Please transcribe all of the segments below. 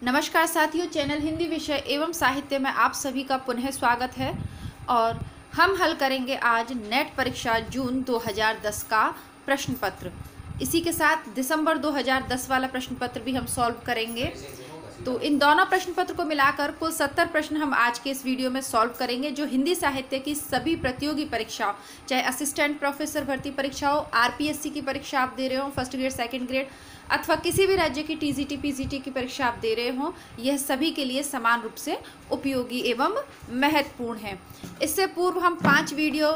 नमस्कार साथियों, चैनल हिंदी विषय एवं साहित्य में आप सभी का पुनः स्वागत है। और हम हल करेंगे आज नेट परीक्षा जून 2010 का प्रश्न पत्र। इसी के साथ दिसंबर 2010 वाला प्रश्न पत्र भी हम सॉल्व करेंगे। तो इन दोनों प्रश्न पत्र को मिलाकर कुल 70 प्रश्न हम आज के इस वीडियो में सॉल्व करेंगे, जो हिंदी साहित्य की सभी प्रतियोगी परीक्षाओं, चाहे असिस्टेंट प्रोफेसर भर्ती परीक्षा हो, आरपीएससी की परीक्षा आप दे रहे हो फर्स्ट ग्रेड सेकंड ग्रेड, अथवा किसी भी राज्य की टीजीटी पीजीटी की परीक्षा आप दे रहे हो, यह सभी के लिए समान रूप से उपयोगी एवं महत्वपूर्ण है। इससे पूर्व हम 5 वीडियो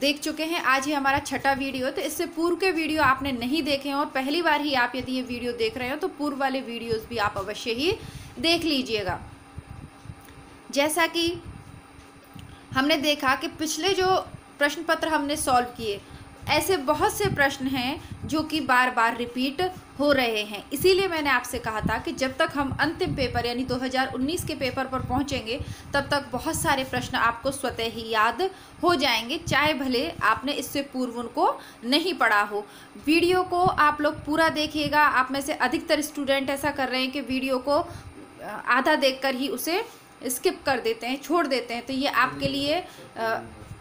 देख चुके हैं, आज ही हमारा 6ठा वीडियो। तो इससे पूर्व के वीडियो आपने नहीं देखे हैं और पहली बार ही आप यदि ये वीडियो देख रहे हो तो पूर्व वाले वीडियोस भी आप अवश्य ही देख लीजिएगा। जैसा कि हमने देखा कि पिछले जो प्रश्न पत्र हमने सॉल्व किए, ऐसे बहुत से प्रश्न हैं जो कि बार बार रिपीट हो रहे हैं। इसीलिए मैंने आपसे कहा था कि जब तक हम अंतिम पेपर यानी 2019 के पेपर पर पहुंचेंगे तब तक बहुत सारे प्रश्न आपको स्वतः ही याद हो जाएंगे, चाहे भले आपने इससे पूर्व उनको नहीं पढ़ा हो। वीडियो को आप लोग पूरा देखिएगा। आप में से अधिकतर स्टूडेंट ऐसा कर रहे हैं कि वीडियो को आधा देखकर ही उसे स्किप कर देते हैं, छोड़ देते हैं। तो ये आपके लिए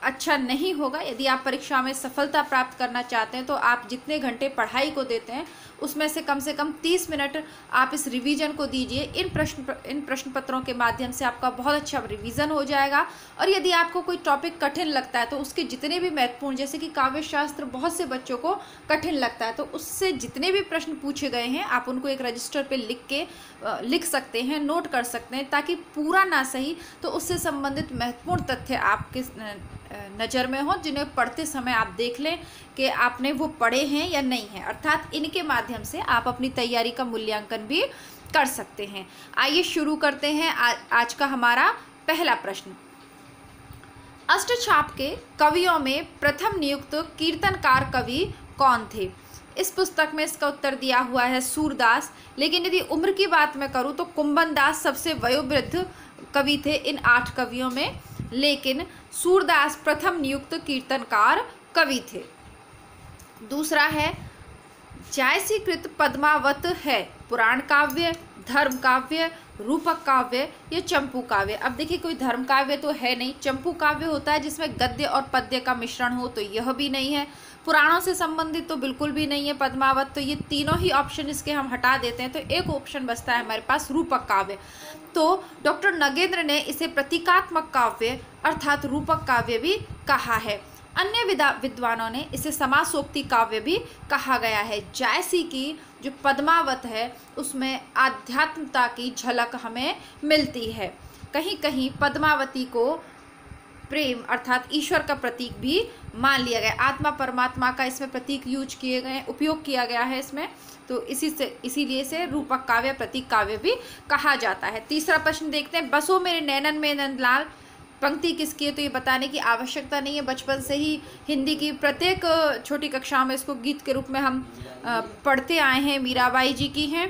अच्छा नहीं होगा। यदि आप परीक्षा में सफलता प्राप्त करना चाहते हैं तो आप जितने घंटे पढ़ाई को देते हैं उसमें से कम 30 मिनट आप इस रिवीजन को दीजिए। इन प्रश्न पत्रों के माध्यम से आपका बहुत अच्छा रिवीजन हो जाएगा। और यदि आपको कोई टॉपिक कठिन लगता है तो उसके जितने भी महत्वपूर्ण, जैसे कि काव्य शास्त्र बहुत से बच्चों को कठिन लगता है, तो उससे जितने भी प्रश्न पूछे गए हैं आप उनको एक रजिस्टर पे लिख सकते हैं, नोट कर सकते हैं, ताकि पूरा ना सही तो उससे संबंधित महत्वपूर्ण तथ्य आपके नज़र में हो, जिन्हें पढ़ते समय आप देख लें कि आपने वो पढ़े हैं या नहीं है। अर्थात इनके माध्यम से आप अपनी तैयारी का मूल्यांकन भी कर सकते हैं। आइए शुरू करते हैं आज का हमारा पहला प्रश्न। अष्टछाप के कवियों में प्रथम नियुक्त कीर्तनकार कवि कौन थे? इस पुस्तक में इसका उत्तर दिया हुआ है सूरदास। लेकिन यदि उम्र की बात मैं करूँ तो कुंभन दास सबसे वयोवृद्ध कवि थे इन 8 कवियों में, लेकिन सूरदास प्रथम नियुक्त कीर्तनकार कवि थे। दूसरा है, जायसीकृत पद्मावत है पुराण काव्य, धर्म काव्य, रूपक काव्य या चंपू काव्य? अब देखिए, कोई धर्म काव्य तो है नहीं। चंपू काव्य होता है जिसमें गद्य और पद्य का मिश्रण हो, तो यह भी नहीं है। पुराणों से संबंधित तो बिल्कुल भी नहीं है पद्मावत। तो ये तीनों ही ऑप्शन इसके हम हटा देते हैं, तो एक ऑप्शन बचता है हमारे पास रूपक काव्य। तो डॉक्टर नगेंद्र ने इसे प्रतीकात्मक काव्य अर्थात रूपक काव्य भी कहा है। अन्य विद्वानों ने इसे समासोक्ति काव्य भी कहा गया है। जायसी की जो पद्मावत है उसमें आध्यात्मता की झलक हमें मिलती है। कहीं कहीं पद्मावती को प्रेम अर्थात ईश्वर का प्रतीक भी मान लिया गया। आत्मा परमात्मा का इसमें प्रतीक उपयोग किया गया है इसमें, तो इसीलिए इसे रूपक काव्य प्रतीक काव्य भी कहा जाता है। तीसरा प्रश्न देखते हैं। बसो मेरे नैनन में नंदलाल पंक्ति किसकी है? तो ये बताने की आवश्यकता नहीं है, बचपन से ही हिंदी की प्रत्येक छोटी कक्षा में इसको गीत के रूप में हम पढ़ते आए हैं। मीराबाई जी की हैं।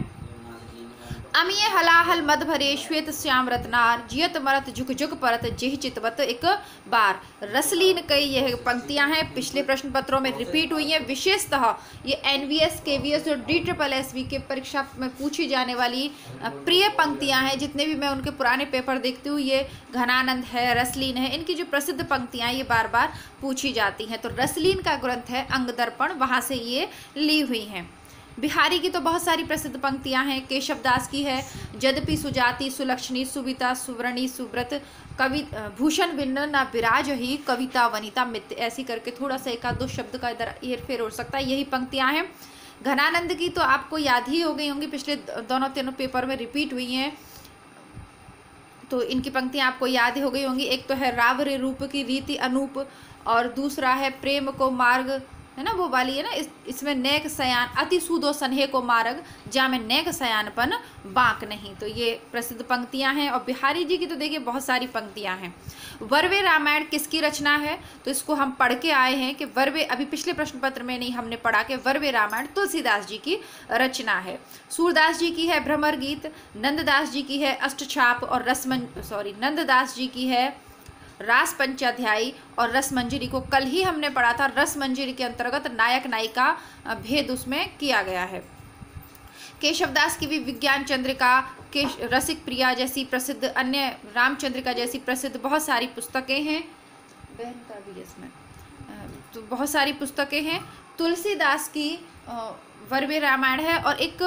अमीय हलाहल मद भरे श्वेत श्याम रत्नार, जियत मरत झुक झुक परत जेह चितवत एक बार। रसलीन कई यह पंक्तियां हैं, पिछले प्रश्न पत्रों में रिपीट हुई हैं। विशेषतः ये एनवीएस, केवीएस और DSSSB के परीक्षा में पूछी जाने वाली प्रिय पंक्तियां हैं। जितने भी मैं उनके पुराने पेपर देखती हूँ, ये घनानंद है, रसलीन है, इनकी जो प्रसिद्ध पंक्तियां ये बार बार पूछी जाती हैं। तो रसलीन का ग्रंथ है अंगदर्पण, वहाँ से ये ली हुई हैं। बिहारी की तो बहुत सारी प्रसिद्ध पंक्तियां हैं। केशवदास की है, यद्यपि सुजाति सुलक्षणी सुविता सुवर्णी सुव्रत कवि भूषण भिन्न न विराज ही कविता वनिता मित्र, ऐसी करके थोड़ा सा 1-2 शब्द का इधर हेरफेर हो सकता है। यही पंक्तियां हैं। घनानंद की तो आपको याद ही हो गई होंगी, पिछले तीनों पेपर में रिपीट हुई हैं, तो इनकी पंक्तियां आपको याद ही हो गई होंगी। एक तो है राव रे रूप की रीति अनूप, और दूसरा है प्रेम को मार्ग, है ना, वो वाली है ना। इसमें नेक सयान अति सूदो सन्हे को मार्ग, जा में नेक सयानपन बांक नहीं। तो ये प्रसिद्ध पंक्तियां हैं। और बिहारी जी की तो देखिए बहुत सारी पंक्तियां हैं। वर्वे रामायण किसकी रचना है? तो इसको हम पढ़ के आए हैं कि वर्वे, अभी पिछले प्रश्न पत्र में नहीं हमने पढ़ा कि वर्वे रामायण तुलसीदास जी की रचना है। सूरदास जी की है भ्रमर गीत, नंददास जी की है अष्टछाप और नंददास जी की है रास पंचाध्यायी और रस मंजरी को कल ही हमने पढ़ा था। रस मंजरी के अंतर्गत नायक नायिका भेद उसमें किया गया है। केशवदास की भी विज्ञान चंद्रिका, के रसिक प्रिया जैसी प्रसिद्ध, अन्य रामचंद्रिका जैसी प्रसिद्ध बहुत सारी पुस्तकें हैं। बहन का भी इसमें तो बहुत सारी पुस्तकें हैं। तुलसीदास की वर्वे रामायण है, और एक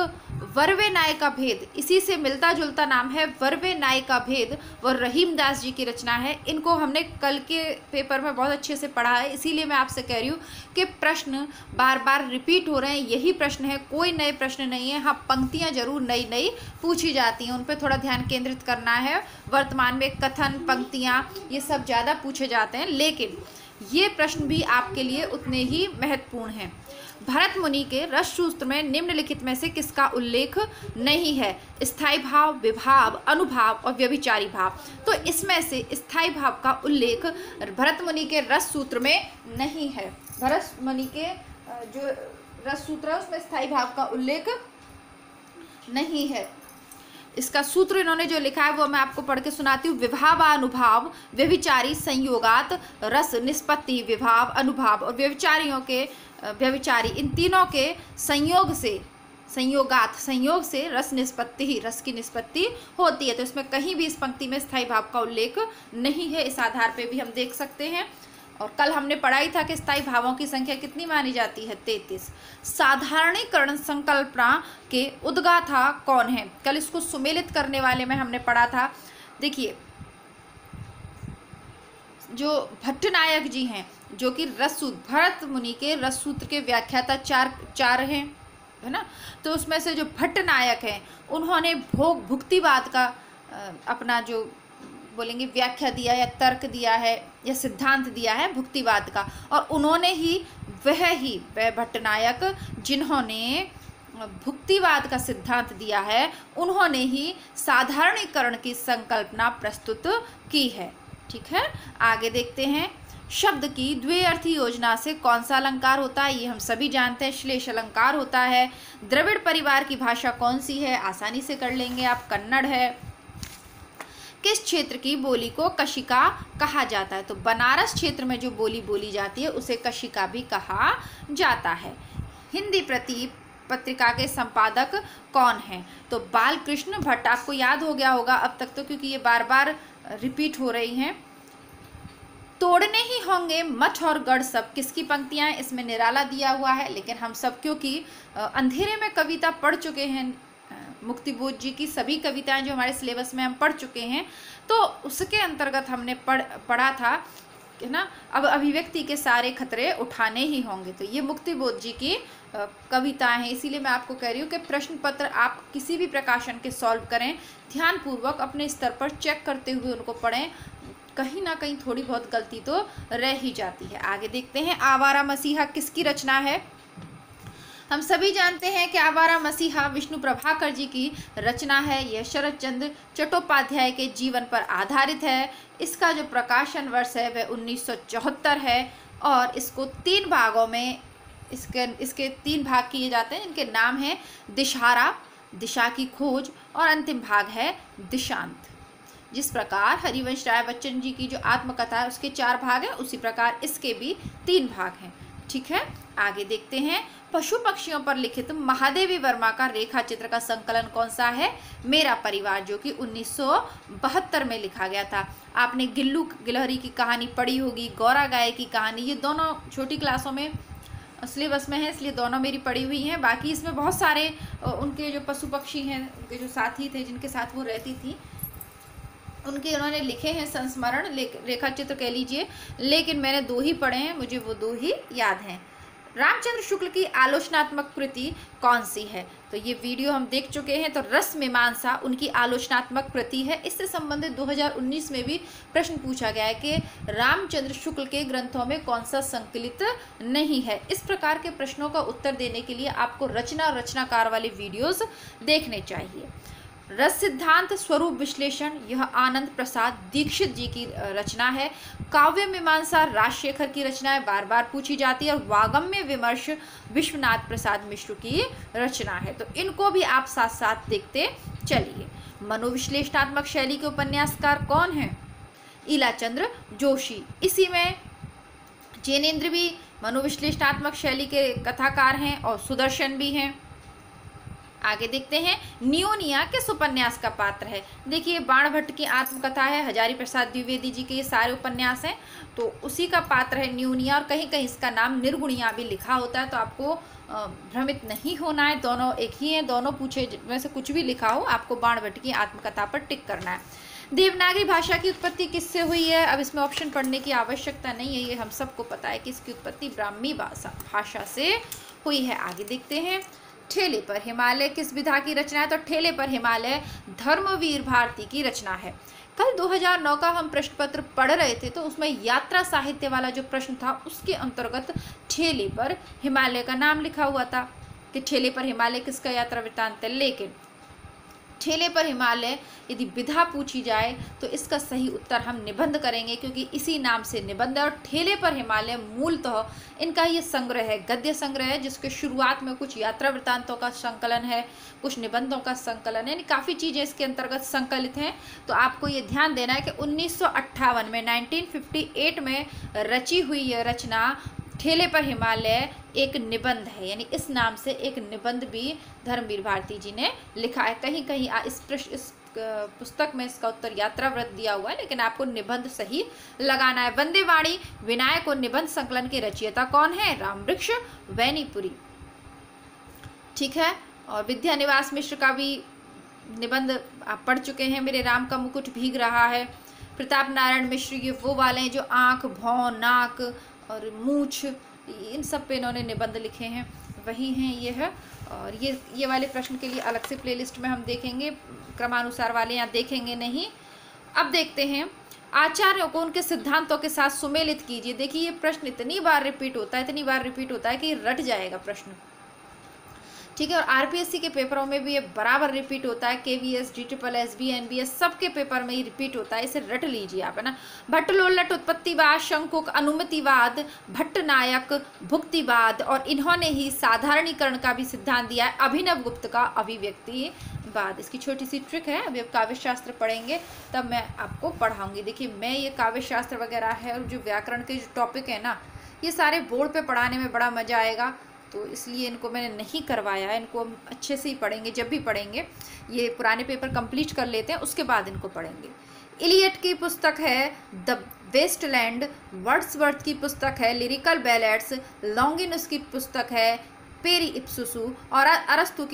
वर्वे नाय का भेद, इसी से मिलता जुलता नाम है, वर्वे नाय का भेद, वो रहीमदास जी की रचना है। इनको हमने कल के पेपर में बहुत अच्छे से पढ़ा है, इसीलिए मैं आपसे कह रही हूँ कि प्रश्न बार बार रिपीट हो रहे हैं, यही प्रश्न है, कोई नए प्रश्न नहीं है। हाँ, पंक्तियाँ जरूर नई नई पूछी जाती हैं, उन पर थोड़ा ध्यान केंद्रित करना है। वर्तमान में कथन, पंक्तियाँ, ये सब ज़्यादा पूछे जाते हैं, लेकिन ये प्रश्न भी आपके लिए उतने ही महत्वपूर्ण हैं। भरत मुनि के रस सूत्र में निम्नलिखित में से किसका उल्लेख नहीं है? स्थायी भाव, विभाव, अनुभाव और व्यभिचारी भाव। तो इसमें से स्थायी भाव का उल्लेख भरत मुनि के रस सूत्र में नहीं है। भरत मुनि के जो रस सूत्र है उसमें स्थायी भाव का उल्लेख नहीं है। इसका सूत्र इन्होंने जो लिखा है वो मैं आपको पढ़ के सुनाती हूँ। विभावानुभाव व्यभिचारी संयोगात रस निष्पत्ति, विभाव, अनुभाव और व्यभिचारियों के व्यभिचारी, इन तीनों के संयोग से, संयोगात, संयोग से रस निष्पत्ति ही, रस की निष्पत्ति होती है। तो इसमें कहीं भी इस पंक्ति में स्थायी भाव का उल्लेख नहीं है। इस आधार पे भी हम देख सकते हैं। और कल हमने पढ़ाई था कि स्थायी भावों की संख्या कितनी मानी जाती है? 33। साधारणीकरण संकल्पना के उद्गाता कौन है? कल इसको सुमेलित करने वाले में हमने पढ़ा था। देखिए, जो भट्टनायक जी हैं, जो कि रससूत्र, भरत मुनि के रससूत्र के व्याख्याता चार हैं, है ना। तो उसमें से जो भट्टनायक हैं, उन्होंने भोग भुक्तिवाद का अपना जो बोलेंगे व्याख्या दिया या तर्क दिया है या सिद्धांत दिया है भुक्तिवाद का, और उन्होंने ही वह भट्टनायक जिन्होंने भुक्तिवाद का सिद्धांत दिया है, उन्होंने ही साधारणीकरण की संकल्पना प्रस्तुत की है। ठीक है, आगे देखते हैं। शब्द की द्विअर्थी योजना से कौन सा अलंकार होता है? ये हम सभी जानते हैं, श्लेष अलंकार होता है। द्रविड़ परिवार की भाषा कौन सी है? आसानी से कर लेंगे आप, कन्नड़ है। किस क्षेत्र की बोली को कशिका कहा जाता है? तो बनारस क्षेत्र में जो बोली बोली जाती है उसे कशिका भी कहा जाता है। हिंदी पत्रिका के संपादक कौन हैं? तो बालकृष्ण भट्ट। आपको याद हो गया होगा अब तक तो, क्योंकि ये बार बार रिपीट हो रही हैं। तोड़ने ही होंगे मठ और गढ़ सब, किसकी पंक्तियां हैं? इसमें निराला दिया हुआ है, लेकिन हम सब क्योंकि अंधेरे में कविता पढ़ चुके हैं, मुक्तिबोध जी की सभी कविताएं जो हमारे सिलेबस में हम पढ़ चुके हैं, तो उसके अंतर्गत हमने पढ़ा था, है ना। अब अभिव्यक्ति के सारे खतरे उठाने ही होंगे, तो ये मुक्तिबोध जी की कविताएं हैं। इसीलिए मैं आपको कह रही हूँ कि प्रश्न पत्र आप किसी भी प्रकाशन के सॉल्व करें, ध्यानपूर्वक अपने स्तर पर चेक करते हुए उनको पढ़ें, कहीं ना कहीं थोड़ी बहुत गलती तो रह ही जाती है। आगे देखते हैं, आवारा मसीहा किसकी रचना है? हम सभी जानते हैं कि आवारा मसीहा विष्णु प्रभाकर जी की रचना है। यह शरद चंद्र चट्टोपाध्याय के जीवन पर आधारित है। इसका जो प्रकाशन वर्ष है वह 1974 है, और इसको 3 भागों में इसके 3 भाग किए जाते हैं। इनके नाम हैं दिशहारा, दिशा की खोज, और अंतिम भाग है दिशांत। जिस प्रकार हरिवंश राय बच्चन जी की जो आत्मकथा है उसके 4 भाग हैं, उसी प्रकार इसके भी 3 भाग हैं। ठीक है, आगे देखते हैं। पशु पक्षियों पर लिखित महादेवी वर्मा का रेखा चित्र का संकलन कौन सा है? मेरा परिवार, जो कि 1972 में लिखा गया था। आपने गिल्लू गिलहरी की कहानी पढ़ी होगी, गौरा गाय की कहानी, ये दोनों छोटी क्लासों में सिलेबस में है, इसलिए दोनों मेरी पढ़ी हुई हैं। बाकी इसमें बहुत सारे उनके जो पशु पक्षी हैं, उनके जो साथी थे जिनके साथ वो रहती थी, उनके उन्होंने लिखे हैं संस्मरण, रेखा चित्र कह लीजिए, लेकिन मैंने 2 ही पढ़े हैं, मुझे वो 2 ही याद हैं। रामचंद्र शुक्ल की आलोचनात्मक कृति कौन सी है? तो ये वीडियो हम देख चुके हैं। तो रस मीमांसा उनकी आलोचनात्मक कृति है। इससे संबंधित 2019 में भी प्रश्न पूछा गया है कि रामचंद्र शुक्ल के ग्रंथों में कौन सा संकलित नहीं है। इस प्रकार के प्रश्नों का उत्तर देने के लिए आपको रचना और रचनाकार वाले वीडियोस देखने चाहिए। रस सिद्धांत स्वरूप विश्लेषण, यह आनंद प्रसाद दीक्षित जी की रचना है। काव्य मीमांसा राजशेखर की रचना है, बार बार पूछी जाती है। और वागम्य विमर्श विश्वनाथ प्रसाद मिश्र की रचना है। तो इनको भी आप साथ साथ देखते चलिए। मनोविश्लेषणात्मक शैली के उपन्यासकार कौन हैं? ईलाचंद्र जोशी। इसी में जैनेन्द्र भी मनोविश्लेषणात्मक शैली के कथाकार हैं और सुदर्शन भी हैं। आगे देखते हैं, नियोनिया किस उपन्यास का पात्र है। देखिए बाणभट्ट की आत्मकथा है, हजारी प्रसाद द्विवेदी जी के ये सारे उपन्यास हैं, तो उसी का पात्र है नियोनिया। और कहीं कहीं इसका नाम निर्गुणिया भी लिखा होता है, तो आपको भ्रमित नहीं होना है, दोनों एक ही हैं, दोनों पूछे वैसे कुछ भी लिखा हो, आपको बाणभट्ट की आत्मकथा पर टिक करना है। देवनागरी भाषा की उत्पत्ति किससे हुई है। अब इसमें ऑप्शन पढ़ने की आवश्यकता नहीं है, ये हम सबको पता है कि इसकी उत्पत्ति ब्राह्मी भाषा से हुई है। आगे देखते हैं, ठेले पर हिमालय किस विधा की रचना है। तो ठेले पर हिमालय धर्मवीर भारती की रचना है। कल 2009 का हम प्रश्न पत्र पढ़ रहे थे, तो उसमें यात्रा साहित्य वाला जो प्रश्न था उसके अंतर्गत ठेले पर हिमालय का नाम लिखा हुआ था कि ठेले पर हिमालय किसका यात्रा वृत्तांत है। लेकिन ठेले पर हिमालय यदि विधा पूछी जाए तो इसका सही उत्तर हम निबंध करेंगे, क्योंकि इसी नाम से निबंध है। और ठेले पर हिमालय मूलतः इनका ये संग्रह है, गद्य संग्रह है, जिसके शुरुआत में कुछ यात्रा वृत्तांतों का संकलन है, कुछ निबंधों का संकलन है, यानी काफ़ी चीज़ें इसके अंतर्गत संकलित हैं। तो आपको ये ध्यान देना है कि 1958 में 1958 में रची हुई यह रचना ठेले पर हिमालय एक निबंध है, यानी इस नाम से एक निबंध भी धर्मवीर भारती जी ने लिखा है। कहीं कहीं इस पुस्तक में इसका उत्तर यात्रा व्रत दिया हुआ है, लेकिन आपको निबंध सही लगाना है। वंदे वाणी विनायक और निबंध संकलन के रचयिता कौन है। रामवृक्ष वैनीपुरी, ठीक है। और विद्यानिवास मिश्र का भी निबंध आप पढ़ चुके हैं, मेरे राम का मुकुट भीग रहा है। प्रताप नारायण मिश्र ये वो वाले हैं जो आँख, भौं, नाक और मूछ, इन सब पे इन्होंने निबंध लिखे हैं, वही हैं ये है। और ये वाले प्रश्न के लिए अलग से प्लेलिस्ट में हम देखेंगे, क्रमानुसार वाले यहाँ देखेंगे नहीं। अब देखते हैं, आचार्यों को उनके सिद्धांतों के साथ सुमेलित कीजिए। देखिए ये प्रश्न इतनी बार रिपीट होता है कि रट जाएगा प्रश्न, ठीक है। और आरपीएससी के पेपरों में भी ये बराबर रिपीट होता है, केवीएस, जीट्रिपल बी, एनबीएस सबके पेपर में ही रिपीट होता है, इसे रट लीजिए आप, है ना। भट्टलोल्लट उत्पत्तिवाद, शंकुक अनुमतिवाद, भट्टनायक भुक्तिवाद, और इन्होंने ही साधारणीकरण का भी सिद्धांत दिया है, अभिनव गुप्त का अभिव्यक्तिवाद। इसकी छोटी सी ट्रिक है, अभी आप काव्यशास्त्र पढ़ेंगे तब मैं आपको पढ़ाऊंगी। देखिए मैं ये काव्यशास्त्र वगैरह है और जो व्याकरण के जो टॉपिक है ना, ये सारे बोर्ड पे पढ़ाने में बड़ा मज़ा आएगा, तो इसलिए इनको मैंने नहीं करवाया है। इनको हम अच्छे से ही पढ़ेंगे, जब भी पढ़ेंगे ये पुराने पेपर कंप्लीट कर लेते हैं, उसके बाद इनको पढ़ेंगे। इलियट की पुस्तक है द वेस्टलैंड, वर्ड्सवर्थ की पुस्तक है लिरिकल बैलेट्स, लॉन्गिनस की पुस्तक है पेरी इप्सुसु, और अरस्तु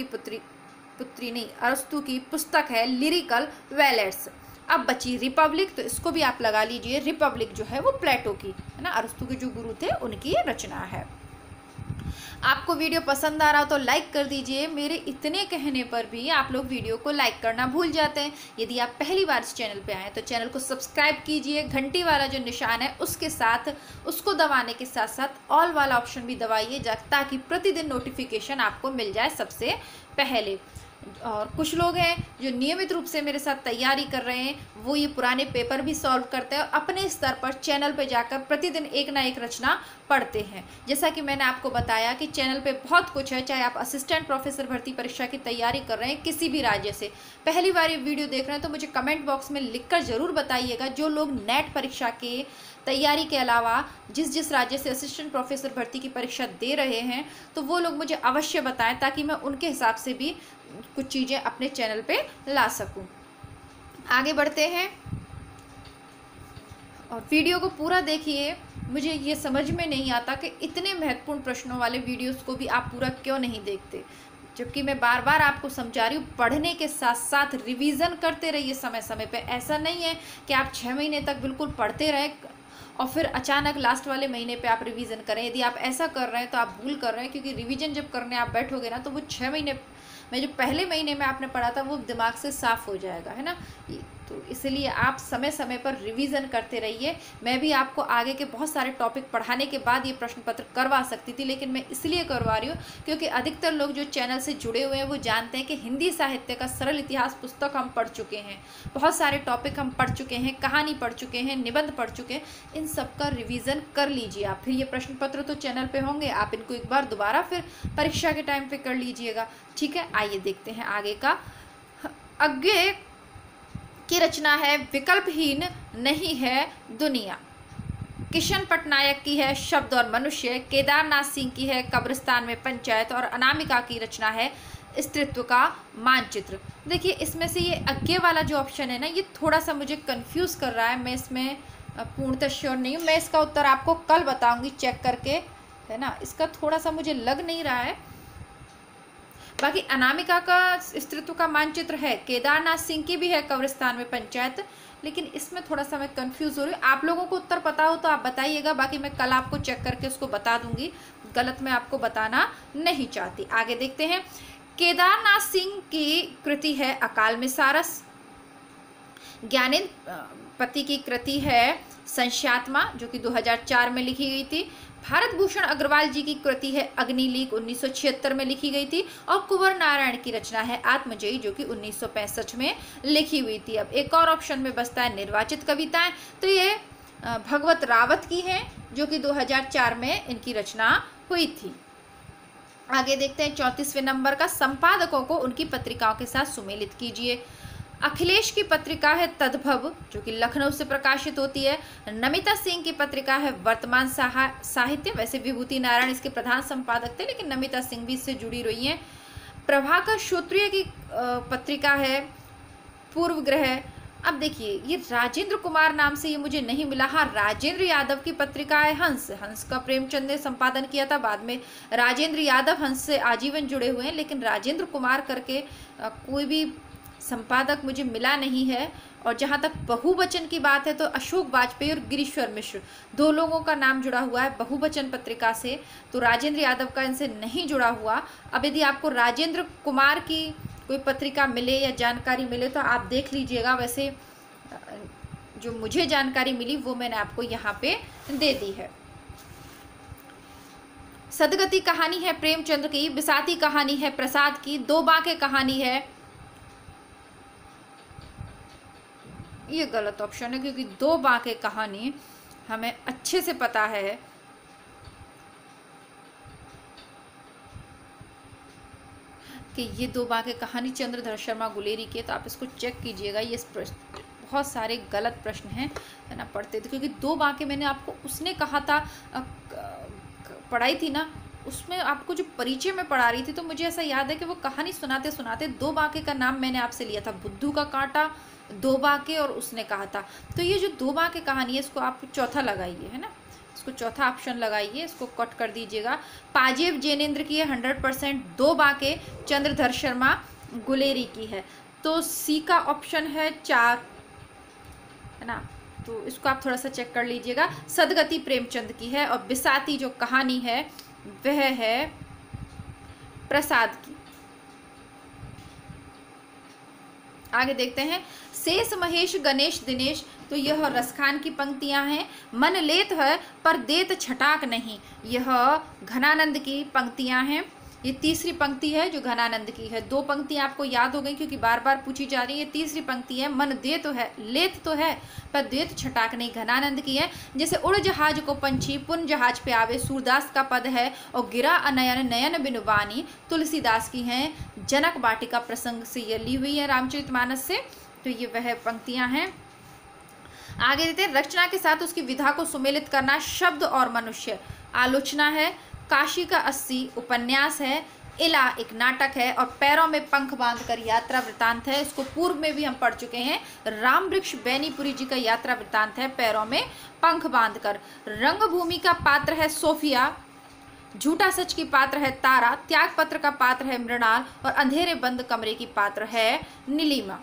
की पुस्तक है लिरिकल बैलेट्स। अब बची रिपब्लिक, तो इसको भी आप लगा लीजिए। रिपब्लिक जो है वो प्लेटो की, है ना, अरस्तु के जो गुरु थे उनकी ये रचना है। आपको वीडियो पसंद आ रहा हो तो लाइक कर दीजिए। मेरे इतने कहने पर भी आप लोग वीडियो को लाइक करना भूल जाते हैं। यदि आप पहली बार इस चैनल पे आए तो चैनल को सब्सक्राइब कीजिए, घंटी वाला जो निशान है उसके साथ उसको दबाने के साथ साथ ऑल वाला ऑप्शन भी दबाइए, ताकि प्रतिदिन नोटिफिकेशन आपको मिल जाए सबसे पहले। और कुछ लोग हैं जो नियमित रूप से मेरे साथ तैयारी कर रहे हैं, वो ये पुराने पेपर भी सॉल्व करते हैं और अपने स्तर पर चैनल पे जाकर प्रतिदिन एक ना एक रचना पढ़ते हैं। जैसा कि मैंने आपको बताया कि चैनल पे बहुत कुछ है, चाहे आप असिस्टेंट प्रोफेसर भर्ती परीक्षा की तैयारी कर रहे हैं किसी भी राज्य से, पहली बार ये वीडियो देख रहे हैं तो मुझे कमेंट बॉक्स में लिखकर ज़रूर बताइएगा। जो लोग नेट परीक्षा के तैयारी के अलावा जिस राज्य से असिस्टेंट प्रोफेसर भर्ती की परीक्षा दे रहे हैं, तो वो लोग मुझे अवश्य बताएं, ताकि मैं उनके हिसाब से भी कुछ चीज़ें अपने चैनल पे ला सकूं। आगे बढ़ते हैं और वीडियो को पूरा देखिए। मुझे ये समझ में नहीं आता कि इतने महत्वपूर्ण प्रश्नों वाले वीडियोस को भी आप पूरा क्यों नहीं देखते, जबकि मैं बार बार आपको समझा रही हूँ, पढ़ने के साथ साथ रिवीजन करते रहिए समय समय पे। ऐसा नहीं है कि आप 6 महीने तक बिल्कुल पढ़ते रहें और फिर अचानक लास्ट वाले महीने पे आप रिवीजन करें। यदि आप ऐसा कर रहे हैं तो आप भूल कर रहे हैं, क्योंकि रिवीजन जब करने आप बैठोगे ना, तो वो 6 महीने में जो पहले महीने में आपने पढ़ा था वो दिमाग से साफ़ हो जाएगा, है ना। तो इसलिए आप समय समय पर रिवीजन करते रहिए। मैं भी आपको आगे के बहुत सारे टॉपिक पढ़ाने के बाद ये प्रश्न पत्र करवा सकती थी, लेकिन मैं इसलिए करवा रही हूँ क्योंकि अधिकतर लोग जो चैनल से जुड़े हुए हैं वो जानते हैं कि हिंदी साहित्य का सरल इतिहास पुस्तक हम पढ़ चुके हैं, बहुत सारे टॉपिक हम पढ़ चुके हैं, कहानी पढ़ चुके हैं, निबंध पढ़ चुके हैं। इन सब का रिवीजन कर लीजिए आप। फिर ये प्रश्न पत्र तो चैनल पर होंगे, आप इनको एक बार दोबारा फिर परीक्षा के टाइम पर कर लीजिएगा, ठीक है। आइए देखते हैं आगे का। आगे की रचना है विकल्पहीन नहीं है दुनिया। किशन पटनायक की है शब्द और मनुष्य, केदारनाथ सिंह की है कब्रिस्तान में पंचायत, और अनामिका की रचना है स्त्रीत्व का मानचित्र। देखिए इसमें से ये अज्ञे वाला जो ऑप्शन है ना, ये थोड़ा सा मुझे कंफ्यूज कर रहा है, मैं इसमें पूर्णतः श्योर नहीं हूँ। मैं इसका उत्तर आपको कल बताऊंगी चेक करके, है ना। इसका थोड़ा सा मुझे लग नहीं रहा है। बाकी अनामिका का स्त्रीत्व का मानचित्र है, केदारनाथ सिंह की भी है कब्रिस्तान में पंचायत, लेकिन इसमें थोड़ा सा मैं कंफ्यूज हो रही हूँ। आप लोगों को उत्तर पता हो तो आप बताइएगा, बाकी मैं कल आपको चेक करके उसको बता दूंगी, गलत मैं आपको बताना नहीं चाहती। आगे देखते हैं। केदारनाथ सिंह की कृति है अकाल में सारस। ज्ञानेंद्र पति की कृति है संश्यात्मा, जो कि 2004 में लिखी गई थी। भारत भूषण अग्रवाल जी की कृति है अग्निलीक, 1976 में लिखी गई थी। और कुंवर नारायण की रचना है आत्मजयी, जो कि 1965 में लिखी हुई थी। अब एक और ऑप्शन में बचता है निर्वाचित कविताएं, तो ये भगवत रावत की है, जो कि 2004 में इनकी रचना हुई थी। आगे देखते हैं 34वें नंबर का, संपादकों को उनकी पत्रिकाओं के साथ सुमेलित कीजिए। अखिलेश की पत्रिका है तद्भव, जो कि लखनऊ से प्रकाशित होती है। नमिता सिंह की पत्रिका है वर्तमान साहित्य, वैसे विभूति नारायण इसके प्रधान संपादक थे, लेकिन नमिता सिंह भी इससे जुड़ी रही हैं। प्रभाकर श्रोत्रिय की पत्रिका है पूर्व ग्रह। अब देखिए ये राजेंद्र कुमार नाम से ये मुझे नहीं मिला। हाँ, राजेंद्र यादव की पत्रिका है हंस। हंस का प्रेमचंद ने संपादन किया था, बाद में राजेंद्र यादव हंस से आजीवन जुड़े हुए हैं, लेकिन राजेंद्र कुमार करके कोई भी संपादक मुझे मिला नहीं है। और जहाँ तक बहुवचन की बात है तो अशोक वाजपेयी और गिरीश्वर मिश्र, दो लोगों का नाम जुड़ा हुआ है बहुवचन पत्रिका से, तो राजेंद्र यादव का इनसे नहीं जुड़ा हुआ। अब यदि आपको राजेंद्र कुमार की कोई पत्रिका मिले या जानकारी मिले तो आप देख लीजिएगा। वैसे जो मुझे जानकारी मिली वो मैंने आपको यहाँ पे दे दी है। सदगति कहानी है प्रेमचंद की। बिसाती कहानी है प्रसाद की। दो बांके कहानी है, ये गलत ऑप्शन है, क्योंकि दो बांके कहानी हमें अच्छे से पता है कि ये दो बांके कहानी चंद्रधर शर्मा गुलेरी के, तो आप इसको चेक कीजिएगा। ये बहुत सारे गलत प्रश्न हैं, है ना, पढ़ते थे, क्योंकि दो बांके मैंने आपको उसने कहा था पढ़ाई थी ना, उसमें आपको जो परिचय में पढ़ा रही थी, तो मुझे ऐसा याद है कि वो कहानी सुनाते सुनाते दो बांके का नाम मैंने आपसे लिया था, बुद्धू का कांटा, दो बांके और उसने कहा था। तो ये जो दो बांके कहानी है इसको आप चौथा लगाइए, है ना, इसको चौथा ऑप्शन लगाइए, इसको कट कर दीजिएगा। पाजेब जैनेन्द्र की है 100%। दो बांके चंद्रधर शर्मा गुलेरी की है। तो सी का ऑप्शन है 4, है ना, तो इसको आप थोड़ा सा चेक कर लीजिएगा। सदगति प्रेमचंद की है और बिसाती जो कहानी है वह है प्रसाद की। आगे देखते हैं। शेष महेश गणेश दिनेश, तो यह रसखान की पंक्तियां हैं। मन लेत है पर देत छटाक नहीं, यह घनानंद की पंक्तियां हैं। ये तीसरी पंक्ति है जो घनानंद की है। दो पंक्तियां आपको याद हो गई क्योंकि बार बार पूछी जा रही है। तीसरी पंक्ति है मन दे तो है, लेत तो है पर देत छटाक नहीं, घनानंद की है। जैसे उड़ जहाज को पंछी पुन जहाज पे आवे, सूरदास का पद है। और गिरा अनयन नयन बिनु वाणी, तुलसीदास की हैं। जनक वाटिका प्रसंग से ये ली हुई है रामचरितमानस से, तो ये वह पंक्तियां हैं। आगे देते हैं। रचना के साथ उसकी विधा को सुमेलित करना, शब्द और मनुष्य आलोचना है। काशी का 80 उपन्यास है। इला एक नाटक है। और पैरों में पंख बांधकर यात्रा वृतांत है, इसको पूर्व में भी हम पढ़ चुके हैं। राम वृक्ष बैनीपुरी जी का यात्रा वृतांत है, पैरों में पंख बांधकर। रंगभूमि का पात्र है सोफिया, झूठा सच की पात्र है तारा, त्यागपत्र का पात्र है मृणाल और अंधेरे बंद कमरे की पात्र है नीलिमा।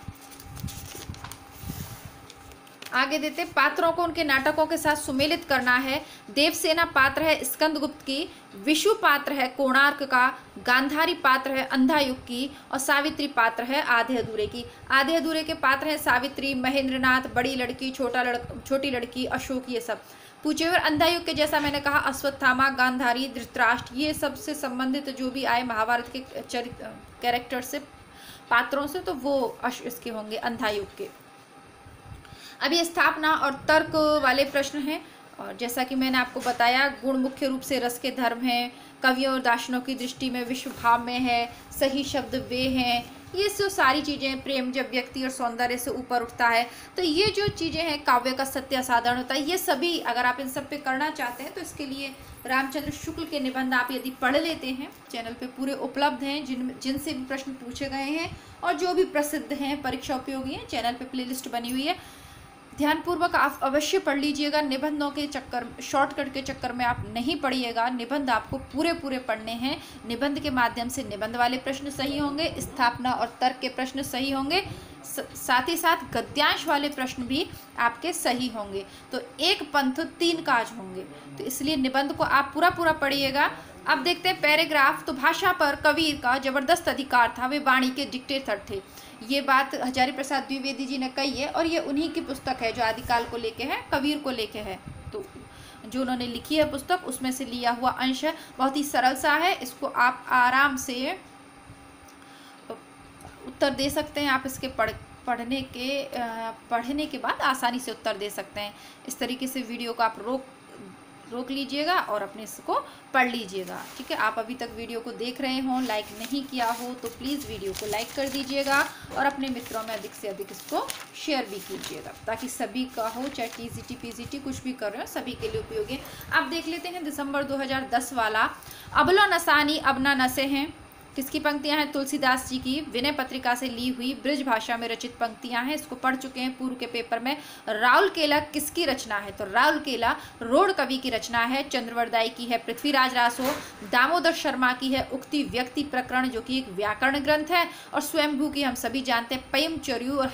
आगे देते। पात्रों को उनके नाटकों के साथ सुमेलित करना है। देवसेना पात्र है स्कंदगुप्त की, विशु पात्र है कोणार्क का, गांधारी पात्र है अंधायुग की और सावित्री पात्र है आधे अधूरे की। आधे अधूरे के पात्र हैं सावित्री, महेंद्रनाथ, बड़ी लड़की, छोटी लड़की, अशोक, ये सब पूछे हुए। अंधायुग के जैसा मैंने कहा अश्वत्थामा, गांधारी, धृतराष्ट्र, ये सबसे संबंधित जो भी आए महाभारत के कैरेक्टर से, पात्रों से, तो वो इसके होंगे अंधायुग के। अब ये स्थापना और तर्क वाले प्रश्न हैं। और जैसा कि मैंने आपको बताया, गुण मुख्य रूप से रस के धर्म हैं, कवियों और दार्शनिकों की दृष्टि में विश्व भाव में है, सही शब्द वे हैं, ये जो सारी चीज़ें, प्रेम जब व्यक्ति और सौंदर्य से ऊपर उठता है, तो ये जो चीज़ें हैं, काव्य का सत्य असाधारण होता है, ये सभी अगर आप इन सब पे करना चाहते हैं तो इसके लिए रामचंद्र शुक्ल के निबंध आप यदि पढ़ लेते हैं, चैनल पे पूरे उपलब्ध हैं, जिनसे भी प्रश्न पूछे गए हैं और जो भी प्रसिद्ध हैं, परीक्षा उपयोगी हैं, चैनल पे प्लेलिस्ट बनी हुई है, ध्यानपूर्वक आप अवश्य पढ़ लीजिएगा। निबंधों के चक्कर, शॉर्टकट के चक्कर में आप नहीं पढ़िएगा, निबंध आपको पूरे पूरे पढ़ने हैं। निबंध के माध्यम से निबंध वाले प्रश्न सही होंगे, स्थापना और तर्क के प्रश्न सही होंगे, साथ ही साथ गद्यांश वाले प्रश्न भी आपके सही होंगे। तो एक पंथ तीन काज होंगे, तो इसलिए निबंध को आप पूरा पूरा पढ़िएगा। अब देखते हैं पैराग्राफ। तो भाषा पर कबीर का जबरदस्त अधिकार था, वे वाणी के डिक्टेटर थे। ये बात हजारी प्रसाद द्विवेदी जी ने कही है और ये उन्हीं की पुस्तक है जो आदिकाल को लेके है, कबीर को लेके है। तो जो उन्होंने लिखी है पुस्तक, उसमें से लिया हुआ अंश है, बहुत ही सरल सा है, इसको आप आराम से उत्तर दे सकते हैं। आप इसके पढ़ने के बाद आसानी से उत्तर दे सकते हैं। इस तरीके से वीडियो को आप रोक लीजिएगा और अपने इसको पढ़ लीजिएगा, ठीक है। आप अभी तक वीडियो को देख रहे हों, लाइक नहीं किया हो तो प्लीज़ वीडियो को लाइक कर दीजिएगा और अपने मित्रों में अधिक से अधिक इसको शेयर भी कीजिएगा, ताकि सभी का हो, चाहे टीजीटी पीजीटी कुछ भी कर रहे हो, सभी के लिए उपयोगी। आप देख लेते हैं दिसंबर 2010 वाला, अबलो नसानी अबना नसे हैं। किसकी पंक्तियां हैं? तुलसीदास जी की विनय पत्रिका से ली हुई ब्रज भाषा में रचित पंक्तियां हैं। इसको पढ़ चुके हैं पूर्व के पेपर में। राउल केला किसकी रचना है? तो राउल केला रोड कवि की रचना है। चंद्रवरदाई की है पृथ्वीराज रासो। दामोदर शर्मा की है उक्ति व्यक्ति प्रकरण, जो कि एक व्याकरण ग्रंथ है। और स्वयंभू की हम सभी जानते हैं पयम चर्यु और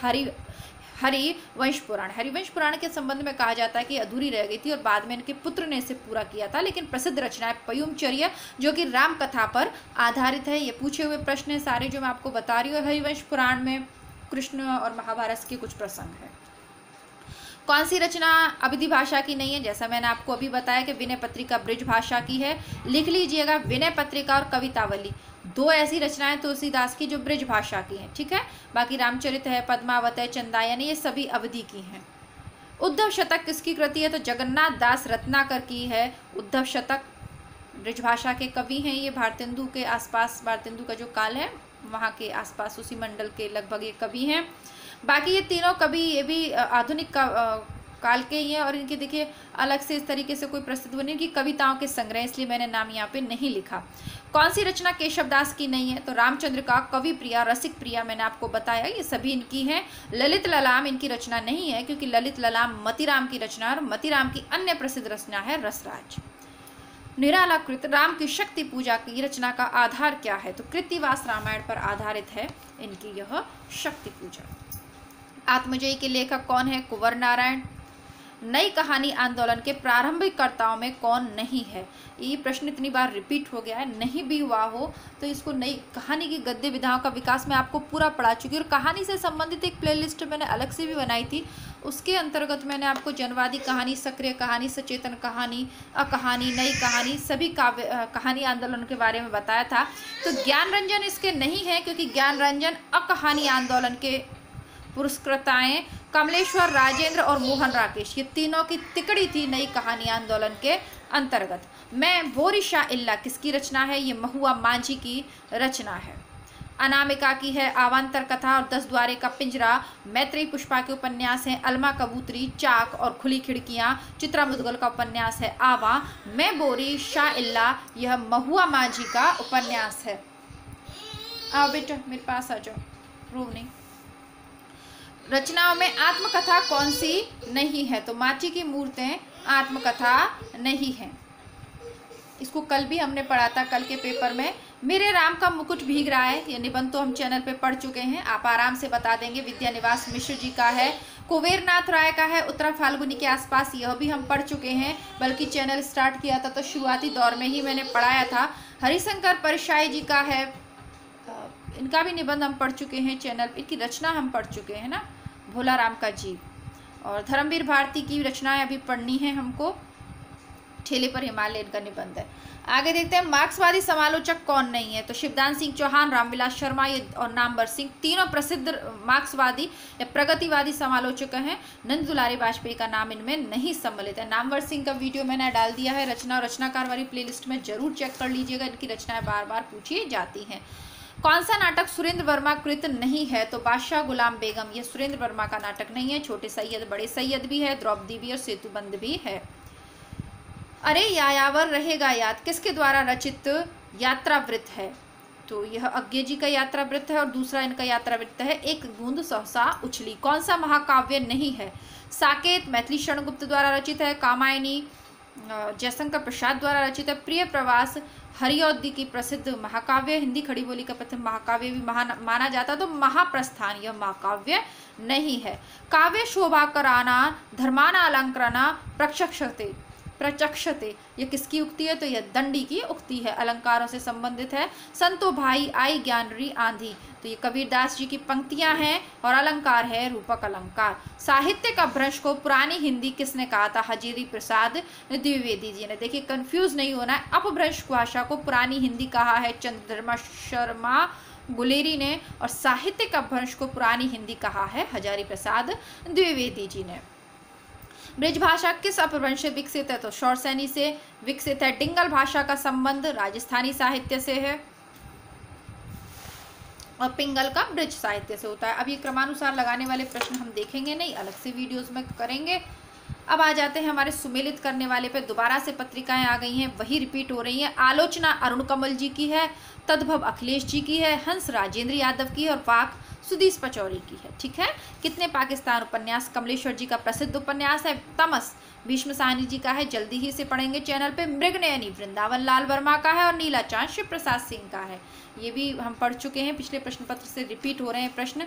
हरिवंश पुराण। हरिवंश पुराण के संबंध में कहा जाता है कि अधूरी रह गई थी और बाद में इनके पुत्र ने इसे पूरा किया था, लेकिन प्रसिद्ध रचना है पयुमचर्य, जो कि राम कथा पर आधारित है। ये पूछे हुए प्रश्न है सारे जो मैं आपको बता रही हूँ। हरिवंश पुराण में कृष्ण और महाभारत के कुछ प्रसंग है। कौन सी रचना अवधि भाषा की नहीं है? जैसा मैंने आपको अभी बताया कि विनय पत्रिका ब्रज भाषा की है। लिख लीजिएगा विनय पत्रिका और कवितावली, दो ऐसी रचनाएं तुलसीदास की जो ब्रज भाषा की हैं, ठीक है। बाकी रामचरित है, पद्मावत है, चंदायन, ये सभी अवधि की हैं। उद्धव शतक किसकी कृति है? तो जगन्नाथ दास रत्नाकर की है उद्धव शतक। ब्रज भाषा के कवि हैं ये, भारतेंदु के आसपास, भारतेंदु का जो काल है वहाँ के आसपास, उसी मंडल के लगभग ये कवि हैं। बाकी ये तीनों कवि ये भी आधुनिक काल के ही हैं और इनके देखिए अलग से इस तरीके से कोई प्रसिद्ध बनी की कविताओं के संग्रह, इसलिए मैंने नाम यहाँ पे नहीं लिखा। कौन सी रचना केशवदास की नहीं है? तो रामचंद्र का कवि प्रिया, रसिक प्रिया, मैंने आपको बताया ये सभी इनकी हैं। ललित ललाम इनकी रचना नहीं है, क्योंकि ललित ललाम मतीराम की रचना और मतीराम की अन्य प्रसिद्ध रचना है रसराज। निराला कृत राम की शक्ति पूजा की रचना का आधार क्या है? तो कृत्तिवास रामायण पर आधारित है इनकी यह शक्ति पूजा। आत्मजयी के लेखक कौन है? कुंवर नारायण। नई कहानी आंदोलन के प्रारंभिक कर्ताओं में कौन नहीं है? ये प्रश्न इतनी बार रिपीट हो गया है, नहीं भी हुआ हो तो इसको नई कहानी की गद्य विधाओं का विकास मैं आपको पूरा पढ़ा चुकी हूँ। और कहानी से संबंधित एक प्लेलिस्ट मैंने अलग से भी बनाई थी, उसके अंतर्गत मैंने आपको जनवादी कहानी, सक्रिय कहानी, सचेतन कहानी, अकहानी, नई कहानी, सभी कहानी आंदोलन के बारे में बताया था। तो ज्ञान रंजन इसके नहीं है, क्योंकि ज्ञान रंजन अकहानी आंदोलन के पुरस्कृताएं कमलेश्वर, राजेंद्र और मोहन राकेश, ये तीनों की तिकड़ी थी नई कहानी आंदोलन के अंतर्गत। मैं बोरी शाह इल्ला किसकी रचना है? ये महुआ मांझी की रचना है। अनामिका की है आवांतर कथा और 10 द्वारे का पिंजरा। मैत्रेयी पुष्पा के उपन्यास हैं अलमा कबूतरी, चाक और खुली खिड़कियां। चित्रा मुदगल का उपन्यास है आवा। मैं बोरी शाह इल्ला, यह महुआ मांझी का उपन्यास है। आओ बेटा मेरे पास आ जाओ, रो नहीं। रचनाओं में आत्मकथा कौन सी नहीं है? तो माची की मूर्तें आत्मकथा नहीं है। इसको कल भी हमने पढ़ा था, कल के पेपर में। मेरे राम का मुकुट भीग रहा है, ये निबंध तो हम चैनल पे पढ़ चुके हैं, आप आराम से बता देंगे। विद्यानिवास मिश्र जी का है। कुबेरनाथ राय का है उत्तरा फाल्गुनी के आसपास, यह भी हम पढ़ चुके हैं, बल्कि चैनल स्टार्ट किया था तो शुरुआती दौर में ही मैंने पढ़ाया था। हरिशंकर परशाई जी का है, इनका भी निबंध हम पढ़ चुके हैं चैनल पे, इनकी रचना हम पढ़ चुके हैं ना, भोला राम का जीव। और धर्मवीर भारती की रचनाएं अभी पढ़नी है हमको। ठेले पर हिमालय इनका निबंध है। आगे देखते हैं मार्क्सवादी समालोचक कौन नहीं है? तो शिवदान सिंह चौहान, रामविलास शर्मा और नामवर सिंह, तीनों प्रसिद्ध मार्क्सवादी या प्रगतिवादी समालोचक हैं। नंद दुलारी वाजपेयी का नाम इनमें नहीं सम्मिलित है। नामवर सिंह का वीडियो मैंने डाल दिया है रचना और रचनाकार वाली प्लेलिस्ट में, जरूर चेक कर लीजिएगा, इनकी रचनाएं बार बार पूछी जाती हैं। कौन सा नाटक सुरेंद्र वर्मा कृत नहीं है? तो बादशाह गुलाम बेगम, ये सुरेंद्र वर्मा का नाटक नहीं है। छोटे सैयद बड़े सैयद भी है, द्रौपदी भी और सेतुबंद भी है। अरे यायावर रहेगा याद किसके द्वारा रचित यात्रावृत्त है? तो यह अज्ञे जी का यात्रावृत्त है और दूसरा इनका यात्रावृत्त है एक बूंद सहसा उछली। कौन सा महाकाव्य नहीं है? साकेत मैथिली शरण गुप्त द्वारा रचित है। कामायनी जयशंकर प्रसाद द्वारा रचित है। प्रिय प्रवास हरिऔद्धी की प्रसिद्ध महाकाव्य, हिंदी खड़ी बोली का प्रथम महाकाव्य भी माना जाता, तो महाप्रस्थान यह महाकाव्य नहीं है। काव्य शोभा कराना धर्माना अलंकरणा प्रचक्षते, ये किसकी उक्ति है? तो यह दंडी की उक्ति है, अलंकारों से संबंधित है। संतो भाई आई ज्ञानरी आंधी, तो ये कबीरदास जी की पंक्तियां हैं और अलंकार है रूपक अलंकार। साहित्य का भ्रंश को पुरानी हिंदी किसने कहा था? हजारी प्रसाद द्विवेदी जी ने। देखिए कंफ्यूज नहीं होना है, अपभ्रंश भाषा को पुरानी हिंदी कहा है चंद्रमा शर्मा गुलेरी ने, और साहित्य का भ्रंश को पुरानी हिंदी कहा है हजारी प्रसाद द्विवेदी जी ने। ब्रिज भाषा किस अपभ्रंश से विकसित है? तो शौरसैनी से विकसित है। डिंगल भाषा का संबंध राजस्थानी साहित्य से है और पिंगल का ब्रिज साहित्य से होता है। अब ये क्रमानुसार लगाने वाले प्रश्न हम देखेंगे नहीं, अलग से वीडियोस में करेंगे। अब आ जाते हैं हमारे सुमेलित करने वाले पे। दोबारा से पत्रिकाएं आ गई हैं, वही रिपीट हो रही हैं। आलोचना अरुण कमल जी की है, तद्भव अखिलेश जी की है, हंस राजेंद्र यादव की है और वाक सुधीश पचौरी की है। ठीक है। कितने पाकिस्तान उपन्यास कमलेश्वर जी का प्रसिद्ध उपन्यास है। तमस भीष्म साहनी जी का है, जल्दी ही से पढ़ेंगे चैनल पे। मृगनयनी वृंदावन लाल वर्मा का है और नीला चांद शिव प्रसाद सिंह का है। ये भी हम पढ़ चुके हैं, पिछले प्रश्न पत्र से रिपीट हो रहे हैं प्रश्न।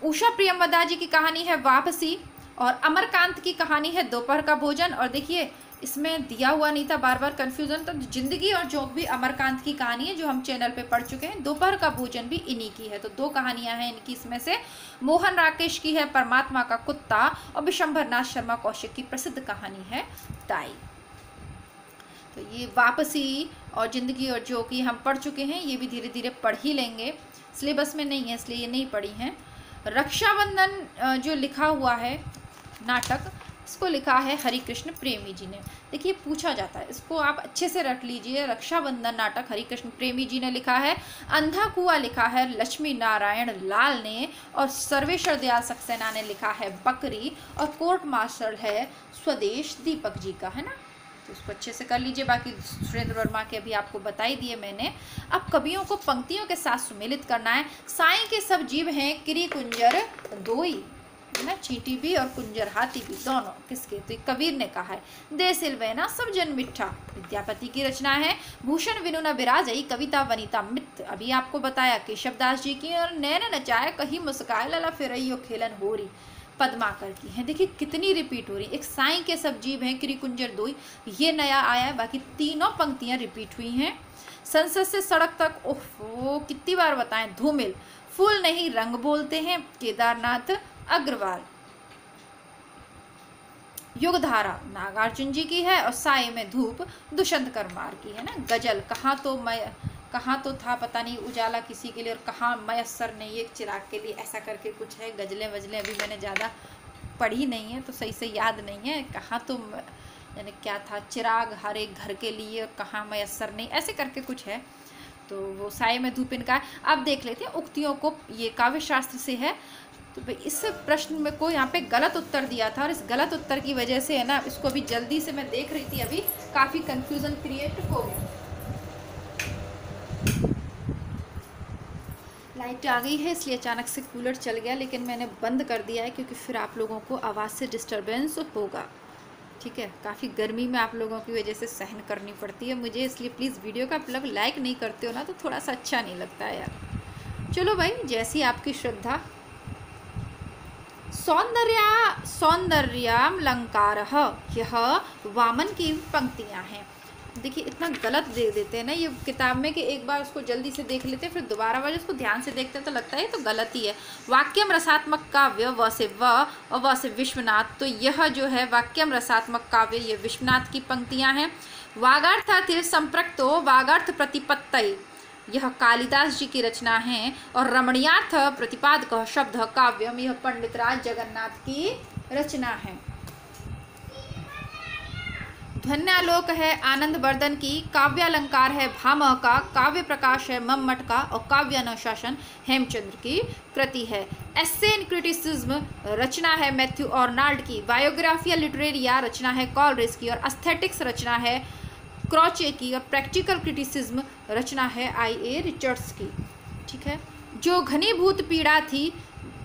उषा प्रियमवदा जी की कहानी है वापसी और अमरकांत की कहानी है दोपहर का भोजन। और देखिए इसमें दिया हुआ नहीं था, बार बार कंफ्यूजन, तो जिंदगी और जोक भी अमरकांत की कहानी है जो हम चैनल पे पढ़ चुके हैं। दोपहर का भोजन भी इन्हीं की है। तो दो कहानियां हैं इनकी इसमें से। मोहन राकेश की है परमात्मा का कुत्ता और विशंभरनाथ शर्मा कौशिक की प्रसिद्ध कहानी है ताई। तो ये वापसी और जिंदगी और जोक ये हम पढ़ चुके हैं, ये भी धीरे धीरे पढ़ ही लेंगे। सिलेबस में नहीं है इसलिए ये नहीं पढ़ी हैं। रक्षाबंधन जो लिखा हुआ है नाटक, इसको लिखा है हरिकृष्ण प्रेमी जी ने। देखिए पूछा जाता है, इसको आप अच्छे से रख लीजिए। रक्षाबंधन नाटक हरिकृष्ण प्रेमी जी ने लिखा है। अंधा कुआं लिखा है लक्ष्मी नारायण लाल ने और सर्वेश्वर दयाल सक्सेना ने लिखा है बकरी और कोर्ट मार्शल है स्वदेश दीपक जी का, है ना। तो उसको अच्छे से कर लीजिए। बाकी सुरेंद्र वर्मा के अभी आपको बता ही दिए मैंने। अब कवियों को पंक्तियों के साथ सुमेलित करना है। साईं के सब जीव हैं किरी कुंजर दोई, है ना, चींटी भी और कुंजर हाथी भी दोनों किसके? तो कबीर ने कहा है। दे सिलवैना सब जन मिठा विद्यापति की रचना है। भूषण विनु न विराजई कविता वनिता मित्र, अभी आपको बताया केशवदास जी की। और नैन नचाए कहीं मुस्काए लला फिरइयो खेलन होरी पद्माकर की है। देखिए कितनी रिपीट हो रही। एक साईं के सब जीव हैं किरी कुंजर दोई, ये नया आया है, बाकी तीनों पंक्तियां रिपीट हुई हैं। संसद से सड़क तक, ओहो कितनी बार बताएं। धूमिल फूल नहीं रंग बोलते हैं केदारनाथ अग्रवाल। युगधारा नागार्जुन जी की है और साए में धूप दुष्यंत करमार की है ना। गजल कहाँ तो था पता नहीं उजाला किसी के लिए और कहाँ मयस्सर नहीं एक चिराग के लिए, ऐसा करके कुछ है। गजलें वजलें अभी मैंने ज़्यादा पढ़ी नहीं है तो सही से याद नहीं है। कहाँ तो यानी क्या था, चिराग हर एक घर के लिए और कहाँ मयस्सर नहीं, ऐसे करके कुछ है। तो वो साए में धूप इनका है। अब देख लेते हैं उक्तियों को, ये काव्य शास्त्र से है। तो भाई इस प्रश्न में को यहाँ पे गलत उत्तर दिया था और इस गलत उत्तर की वजह से है ना, इसको अभी जल्दी से मैं देख रही थी, अभी काफ़ी कंफ्यूजन क्रिएट हो गया। लाइट आ गई है इसलिए अचानक से कूलर चल गया, लेकिन मैंने बंद कर दिया है क्योंकि फिर आप लोगों को आवाज़ से डिस्टर्बेंस होगा। ठीक है, काफ़ी गर्मी में आप लोगों की वजह से सहन करनी पड़ती है मुझे, इसलिए प्लीज़ वीडियो का आप लोग लाइक नहीं करते हो ना तो थोड़ा सा अच्छा नहीं लगता है यार। चलो भाई जैसी आपकी श्रद्धा। सौंदर्यालंकार, यह वामन की पंक्तियां हैं। देखिए इतना गलत दे देते हैं ना ये किताब में कि एक बार उसको जल्दी से देख लेते हैं, फिर दोबारा बार उसको ध्यान से देखते हैं तो लगता है तो गलत ही है। वाक्यम रसात्मक काव्य व से व और व से विश्वनाथ, तो यह जो है वाक्यम रसात्मक काव्य ये विश्वनाथ की पंक्तियां हैं। वागार्थातिर संप्रक्तो वागार्थ प्रतिपत्तये, यह कालिदास जी की रचना है। और रमणीयार्थ प्रतिपादक शब्द काव्यम, यह पंडितराज जगन्नाथ की रचना है। ध्वन्यालोक है आनंद वर्धन की, काव्यालंकार है भामह का, काव्य प्रकाश है मम्मट का और काव्यानुशासन हेमचंद्र की कृति है। एस्से इन क्रिटिसिज्म रचना है मैथ्यू आर्नल्ड की, बायोग्राफिया लिटरेरिया रचना है कॉलरिज की और एस्थेटिक्स रचना है क्रॉचे की और प्रैक्टिकल क्रिटिसिज्म रचना है I.A. रिचर्ड्स की। ठीक है। जो घनीभूत पीड़ा थी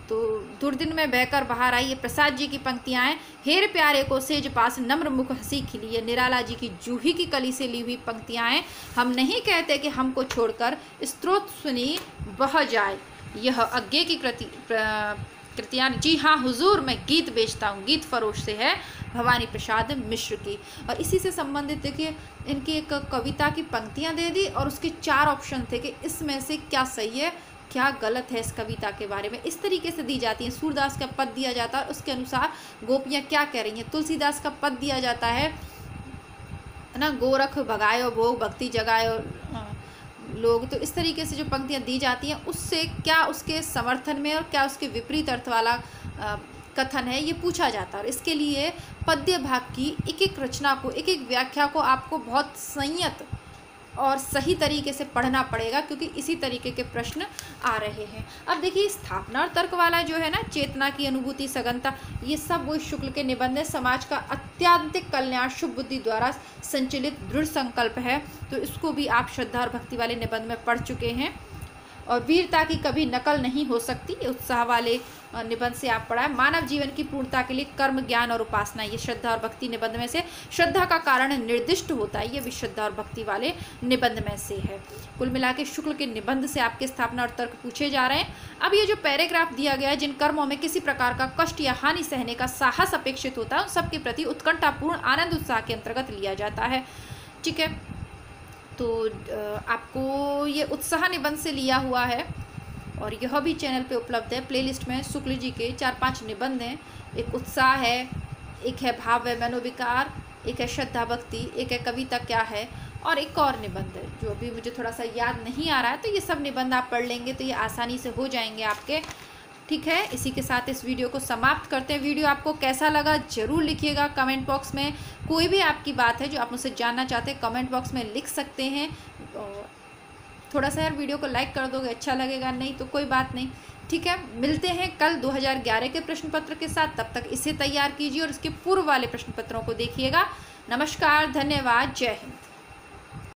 तो दुर्दिन में बहकर बाहर आई, ये प्रसाद जी की पंक्तियाँ हैं। हेर प्यारे को सेज पास नम्र मुख हंसी खिली, ये निराला जी की जूही की कली से ली हुई पंक्तियाँ हैं। हम नहीं कहते कि हमको छोड़कर स्त्रोत सुनी बह जाए, यह अज्ञे की कृतियाँ। जी हाँ हुजूर, मैं गीत बेचता हूँ, गीत फरोश से है भवानी प्रसाद मिश्र की। और इसी से संबंधित देखिए इनकी एक कविता की पंक्तियाँ दे दी और उसके 4 ऑप्शन थे कि इसमें से क्या सही है क्या गलत है। इस कविता के बारे में इस तरीके से दी जाती है। सूरदास का पद दिया जाता है और उसके अनुसार गोपियाँ क्या कह रही हैं। तुलसीदास का पद दिया जाता है ना, गोरख भगायो भोग भक्ति जगायो लोग। तो इस तरीके से जो पंक्तियाँ दी जाती हैं उससे क्या उसके समर्थन में और क्या उसके विपरीत अर्थ वाला कथन है ये पूछा जाता है। और इसके लिए पद्य भाग की एक एक रचना को, एक एक व्याख्या को आपको बहुत संयत और सही तरीके से पढ़ना पड़ेगा, क्योंकि इसी तरीके के प्रश्न आ रहे हैं। अब देखिए स्थापना और तर्क वाला जो है ना, चेतना की अनुभूति सघनता, ये सब वो शुक्ल के निबंध है। समाज का अत्याधिक कल्याण शुभ बुद्धि द्वारा संचालित दृढ़ संकल्प है, तो इसको भी आप श्रद्धा और भक्ति वाले निबंध में पढ़ चुके हैं। और वीरता की कभी नकल नहीं हो सकती, ये उत्साह वाले निबंध से आप पढ़ा है। मानव जीवन की पूर्णता के लिए कर्म ज्ञान और उपासना, ये श्रद्धा और भक्ति निबंध में से श्रद्धा का कारण निर्दिष्ट होता है, ये भी श्रद्धा और भक्ति वाले निबंध में से है। कुल मिला के शुक्ल के निबंध से आपके स्थापना और तर्क पूछे जा रहे हैं। अब ये जो पैराग्राफ दिया गया है, जिन कर्मों में किसी प्रकार का कष्ट या हानि सहने का साहस अपेक्षित होता है उन सबके प्रति उत्कंठापूर्ण आनंद उत्साह के अंतर्गत लिया जाता है। ठीक है, तो आपको ये उत्साह निबंध से लिया हुआ है और यह भी चैनल पे उपलब्ध है। प्लेलिस्ट में शुक्ल जी के 4-5 निबंध हैं। एक उत्साह है, एक है भाव व मनोविकार, एक है श्रद्धा भक्ति, एक है कविता क्या है और एक और निबंध है जो अभी मुझे थोड़ा सा याद नहीं आ रहा है। तो ये सब निबंध आप पढ़ लेंगे तो ये आसानी से हो जाएंगे आपके। ठीक है, इसी के साथ इस वीडियो को समाप्त करते हैं। वीडियो आपको कैसा लगा ज़रूर लिखिएगा कमेंट बॉक्स में। कोई भी आपकी बात है जो आप मुझसे जानना चाहते हैं कमेंट बॉक्स में लिख सकते हैं। थोड़ा सा यार वीडियो को लाइक कर दोगे अच्छा लगेगा, नहीं तो कोई बात नहीं। ठीक है, मिलते हैं कल 2011 के प्रश्न पत्र के साथ। तब तक इसे तैयार कीजिए और इसके पूर्व वाले प्रश्न पत्रों को देखिएगा। नमस्कार, धन्यवाद, जय हिंद।